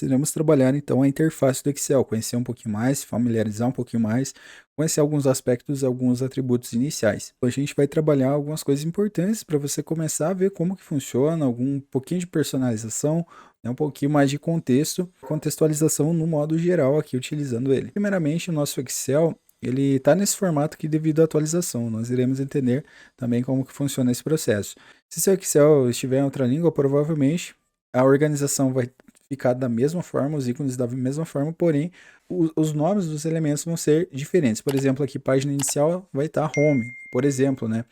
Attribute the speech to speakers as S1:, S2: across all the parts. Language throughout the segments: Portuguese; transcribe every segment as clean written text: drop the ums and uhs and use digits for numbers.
S1: iremos trabalhar então a interface do Excel, conhecer um pouquinho mais, familiarizar um pouquinho mais, conhecer alguns aspectos, alguns atributos iniciais. A gente vai trabalhar algumas coisas importantes para você começar a ver como que funciona, algum pouquinho de personalização, né, um pouquinho mais de contexto, contextualização no modo geral aqui utilizando ele. Primeiramente, o nosso Excel ele está nesse formato aqui devido à atualização. Nós iremos entender também como que funciona esse processo. Se seu Excel estiver em outra língua, provavelmente a organização vai ficar da mesma forma, os ícones da mesma forma, porém os nomes dos elementos vão ser diferentes. Por exemplo, aqui página inicial vai estar home, por exemplo, né?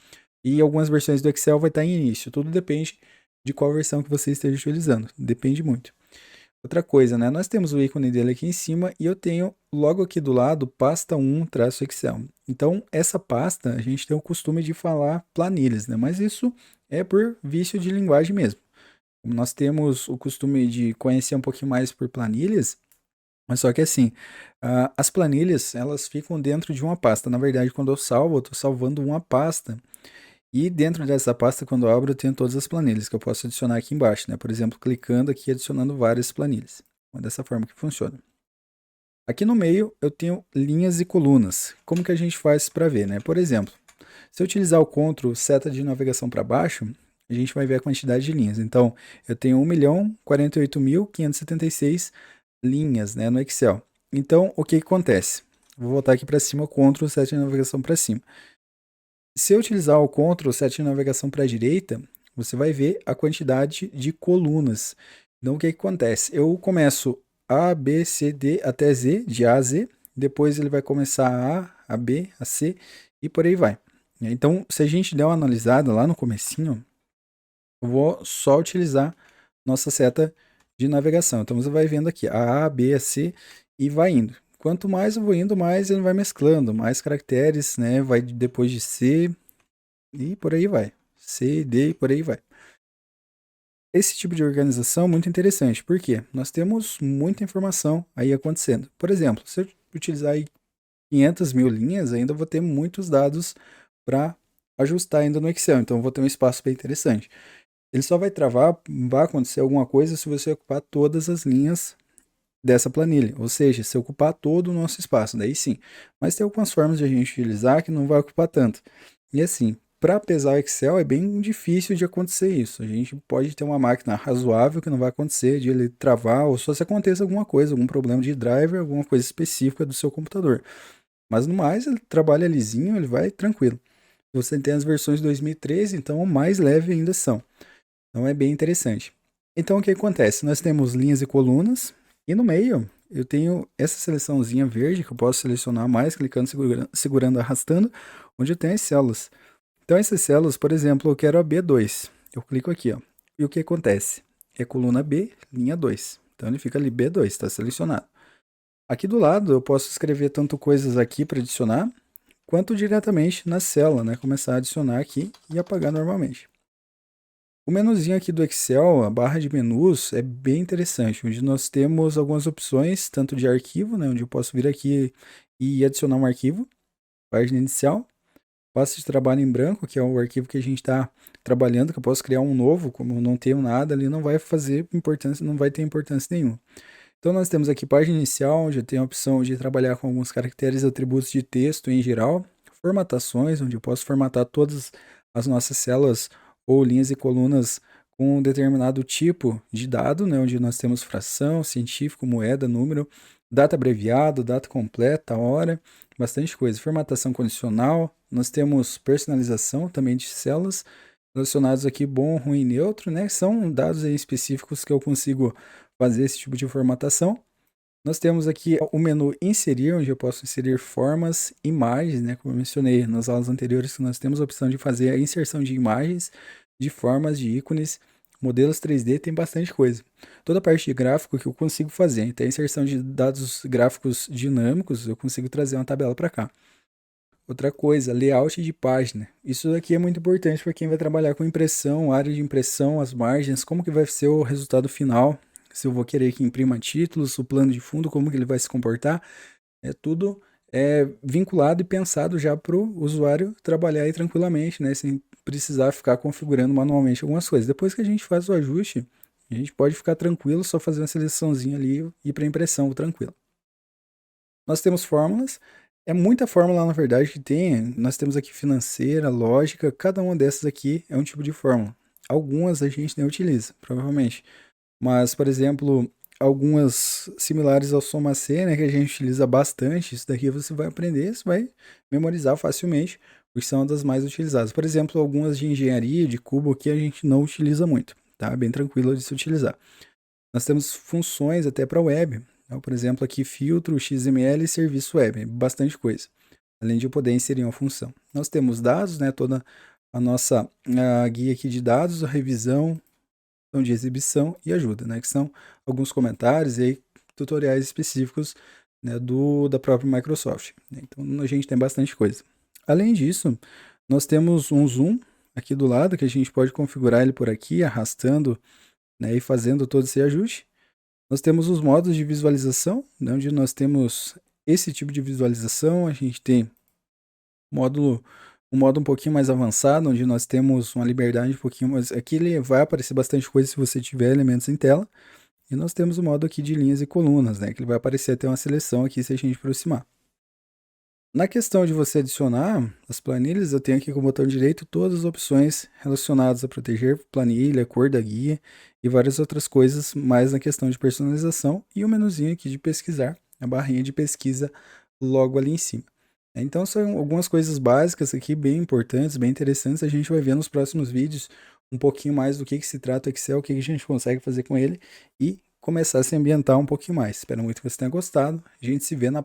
S1: E algumas versões do Excel vai estar em início. Tudo depende de qual versão que você esteja utilizando. Depende muito. Outra coisa, né? Nós temos o ícone dele aqui em cima e eu tenho logo aqui do lado pasta 1-Excel. Então, essa pasta a gente tem o costume de falar planilhas, né? Mas isso é por vício de linguagem mesmo. Nós temos o costume de conhecer um pouquinho mais por planilhas, mas só que assim, as planilhas elas ficam dentro de uma pasta. Na verdade, quando eu salvo, eu estou salvando uma pasta. E dentro dessa pasta, quando eu abro, eu tenho todas as planilhas que eu posso adicionar aqui embaixo, né? Por exemplo, clicando aqui e adicionando várias planilhas. É dessa forma que funciona. Aqui no meio, eu tenho linhas e colunas. Como que a gente faz para ver, né? Por exemplo, se eu utilizar o Ctrl seta de navegação para baixo, a gente vai ver a quantidade de linhas. Então, eu tenho 1.048.576 linhas, né, no Excel. Então, o que acontece? Vou voltar aqui para cima, Ctrl seta de navegação para cima. Se eu utilizar o Ctrl seta de navegação para a direita, você vai ver a quantidade de colunas. Então, o que acontece? Eu começo A, B, C, D até Z, de A a Z. Depois ele vai começar a B, a C e por aí vai. Então, se a gente der uma analisada lá no comecinho, eu vou só utilizar nossa seta de navegação. Então, você vai vendo aqui a B, a C e vai indo. Quanto mais eu vou indo, mais ele vai mesclando, mais caracteres, né? Vai depois de C e por aí vai. C, D e por aí vai. Esse tipo de organização é muito interessante, porque nós temos muita informação aí acontecendo. Por exemplo, se eu utilizar aí 500 mil linhas, ainda vou ter muitos dados para ajustar ainda no Excel, então vou ter um espaço bem interessante. Ele só vai travar, vai acontecer alguma coisa se você ocupar todas as linhas dessa planilha, ou seja, se ocupar todo o nosso espaço, daí sim. Mas tem algumas formas de a gente utilizar que não vai ocupar tanto. E assim, para pesar o Excel é bem difícil de acontecer isso. A gente pode ter uma máquina razoável que não vai acontecer de ele travar, ou só se aconteça alguma coisa, algum problema de driver, alguma coisa específica do seu computador. Mas no mais, ele trabalha lisinho, ele vai tranquilo. Você tem as versões 2013, então o mais leve ainda são. Então é bem interessante. Então o que acontece? Nós temos linhas e colunas, e no meio eu tenho essa seleçãozinha verde que eu posso selecionar mais, clicando, segurando, arrastando, onde eu tenho as células. Então essas células, por exemplo, eu quero a B2. Eu clico aqui, ó. E o que acontece? É coluna B, linha 2. Então ele fica ali B2, está selecionado. Aqui do lado eu posso escrever tanto coisas aqui para adicionar, quanto diretamente na célula, né? Começar a adicionar aqui e apagar normalmente. O menuzinho aqui do Excel, a barra de menus, é bem interessante, onde nós temos algumas opções, tanto de arquivo, né, onde eu posso vir aqui e adicionar um arquivo, página inicial, pasta de trabalho em branco, que é o arquivo que a gente está trabalhando, que eu posso criar um novo, como eu não tenho nada ali, não vai fazer importância, não vai ter importância nenhuma. Então nós temos aqui página inicial, onde eu tenho a opção de trabalhar com alguns caracteres e atributos de texto em geral, formatações, onde eu posso formatar todas as nossas células ou linhas e colunas com um determinado tipo de dado, né, onde nós temos fração, científico, moeda, número, data abreviado, data completa, hora, bastante coisa. Formatação condicional, nós temos personalização também de células, relacionados aqui bom, ruim, neutro, né? São dados aí específicos que eu consigo fazer esse tipo de formatação. Nós temos aqui o menu inserir, onde eu posso inserir formas, imagens, né? Como eu mencionei nas aulas anteriores, nós temos a opção de fazer a inserção de imagens, de formas, de ícones, modelos 3D, tem bastante coisa. Toda a parte de gráfico que eu consigo fazer, então a inserção de dados gráficos dinâmicos, eu consigo trazer uma tabela para cá. Outra coisa, layout de página. Isso daqui é muito importante para quem vai trabalhar com impressão, área de impressão, as margens, como que vai ser o resultado final, se eu vou querer que imprima títulos, o plano de fundo, como que ele vai se comportar. É tudo vinculado e pensado já para o usuário trabalhar aí tranquilamente, né, sem precisar ficar configurando manualmente algumas coisas. Depois que a gente faz o ajuste, A gente pode ficar tranquilo, só fazer uma seleçãozinha ali e ir para impressão tranquilo. Nós temos fórmulas, é muita fórmula na verdade que tem, nós temos aqui financeira, lógica, cada uma dessas aqui é um tipo de fórmula. Algumas a gente nem utiliza, provavelmente. Mas, por exemplo, algumas similares ao Soma-C, né, que a gente utiliza bastante, isso daqui você vai aprender, você vai memorizar facilmente, porque são das mais utilizadas. Por exemplo, algumas de engenharia, de cubo, que a gente não utiliza muito, tá? Bem tranquilo de se utilizar. Nós temos funções até para web, então, por exemplo, aqui filtro, XML e serviço web, bastante coisa, além de poder inserir uma função. Nós temos dados, né, toda a nossa guia aqui de dados, a revisão, de exibição e ajuda, né, que são alguns comentários e aí, tutoriais específicos, né, da própria Microsoft. Então a gente tem bastante coisa. Além disso, nós temos um zoom aqui do lado que a gente pode configurar ele por aqui, arrastando, né, e fazendo todo esse ajuste. Nós temos os modos de visualização, né, onde nós temos esse tipo de visualização. A gente tem um modo um pouquinho mais avançado, onde nós temos uma liberdade um pouquinho mais. Aqui ele vai aparecer bastante coisa se você tiver elementos em tela. E nós temos o modo aqui de linhas e colunas, né? Que ele vai aparecer até uma seleção aqui se a gente aproximar. Na questão de você adicionar as planilhas, eu tenho aqui com o botão direito todas as opções relacionadas a proteger planilha, cor da guia e várias outras coisas mais na questão de personalização e o menuzinho aqui de pesquisar, a barrinha de pesquisa logo ali em cima. Então são algumas coisas básicas aqui, bem importantes, bem interessantes. A gente vai ver nos próximos vídeos um pouquinho mais do que se trata o Excel, o que a gente consegue fazer com ele e começar a se ambientar um pouquinho mais. Espero muito que você tenha gostado. A gente se vê na